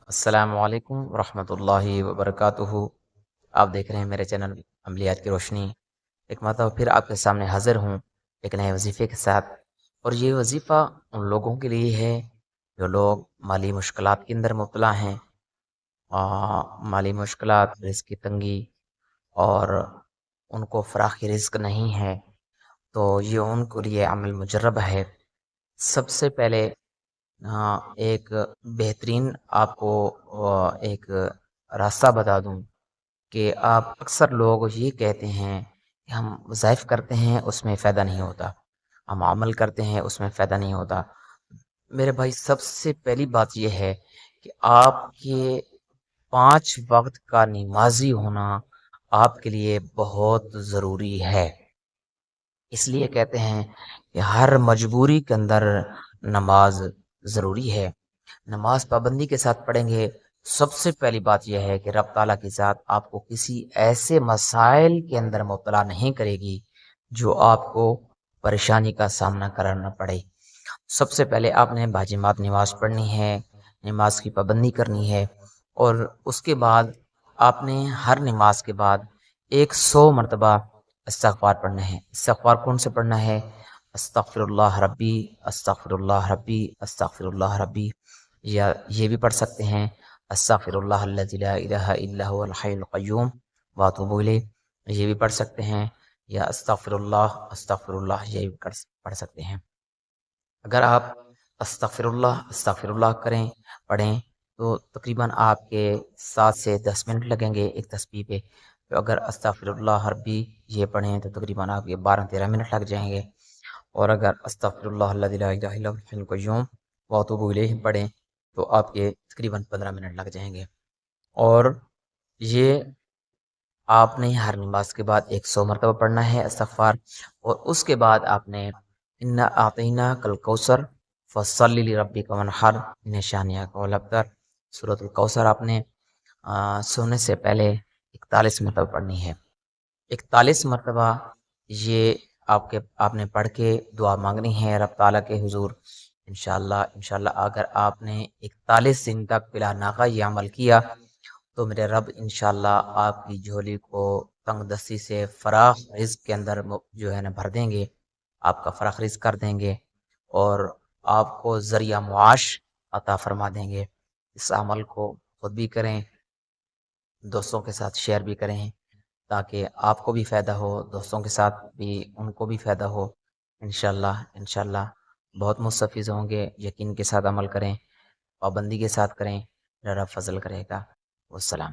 السلام علیکم ورحمۃ اللہ وبرکاتہ۔ آپ دیکھ رہے ہیں میرے چینل عملیات کی روشنی۔ ایک مرتبہ پھر آپ کے سامنے حاضر ہوں ایک نئے وظیفے کے ساتھ، اور یہ وظیفہ ان لوگوں کے لیے ہے جو لوگ مالی مشکلات کے اندر مبتلا ہیں، مالی مشکلات، رزق کی تنگی، اور ان کو فراخی رزق نہیں ہے، تو یہ ان کے لیے عمل مجرب ہے۔ سب سے پہلے ایک بہترین آپ کو ایک راستہ بتا دوں کہ آپ اکثر لوگ یہ کہتے ہیں کہ ہم وظائف کرتے ہیں اس میں فائدہ نہیں ہوتا، ہم عمل کرتے ہیں اس میں فائدہ نہیں ہوتا۔ میرے بھائی، سب سے پہلی بات یہ ہے کہ آپ کے 5 وقت کا نمازی ہونا آپ کے لیے بہت ضروری ہے۔ اس لیے کہتے ہیں کہ ہر مجبوری کے اندر نماز ضروری ہے۔ نماز پابندی کے ساتھ پڑھیں گے، سب سے پہلی بات یہ ہے کہ رب تعالیٰ کے ساتھ آپ کو کسی ایسے مسائل کے اندر مبتلا نہیں کرے گی جو آپ کو پریشانی کا سامنا کرنا پڑے۔ سب سے پہلے آپ نے باجماعت نماز پڑھنی ہے، نماز کی پابندی کرنی ہے، اور اس کے بعد آپ نے ہر نماز کے بعد 100 مرتبہ استغفار پڑھنا ہے۔ استغفار کون سے پڑھنا ہے؟ استغفر اللہ ربی، استغفر اللہ ربی، استغفر اللہ ربی، یا یہ بھی پڑھ سکتے ہیں استغفر اللہ الذی لا الہ الا هو الحی القیوم واتوب الیہ، یہ بھی پڑھ سکتے ہیں، یا استغفر اللہ، یہ بھی پڑھ سکتے ہیں۔ اگر آپ استغفر اللہ پڑھیں تو تقریباً آپ کے 7 سے 10 منٹ لگیں گے ایک تسبیح پہ۔ تو اگر استغفر اللہ ربی یہ پڑھیں تو تقریباً آپ کے 12-13 منٹ لگ جائیں گے، اور اگر استغفر اللہ الذی لا الہ الا هو الحی القیوم واتوب الیہ پڑھیں تو آپ کے تقریباً 15 منٹ لگ جائیں گے۔ اور یہ آپ نے ہر نماز کے بعد 100 مرتبہ پڑھنا ہے استغفار، اور اس کے بعد آپ نے انا اعطیناک الکوثر فصلی لربک وانحر ان شانئک هو الابتر، سورۃ الکوثر آپ نے سونے سے پہلے 41 مرتبہ پڑھنی ہے۔ 41 مرتبہ یہ آپ نے پڑھ کے دعا مانگنی ہے رب تعالیٰ کے حضور۔ انشاءاللہ اگر آپ نے 41 دن تک بلا ناغہ یہ عمل کیا تو میرے رب انشاءاللہ آپ کی جھولی کو تنگ دستی سے فراخ رزق کے اندر جو ہے نا بھر دیں گے، آپ کا فراخ رزق کر دیں گے، اور آپ کو ذریعہ معاش عطا فرما دیں گے۔ اس عمل کو خود بھی کریں، دوستوں کے ساتھ شیئر بھی کریں، تاکہ آپ کو بھی فائدہ ہو، دوستوں کے ساتھ بھی ان کو بھی فائدہ ہو۔ انشاءاللہ بہت مستفیض ہوں گے۔ یقین کے ساتھ عمل کریں، پابندی کے ساتھ کریں، میرا رب فضل کرے گا۔ والسلام۔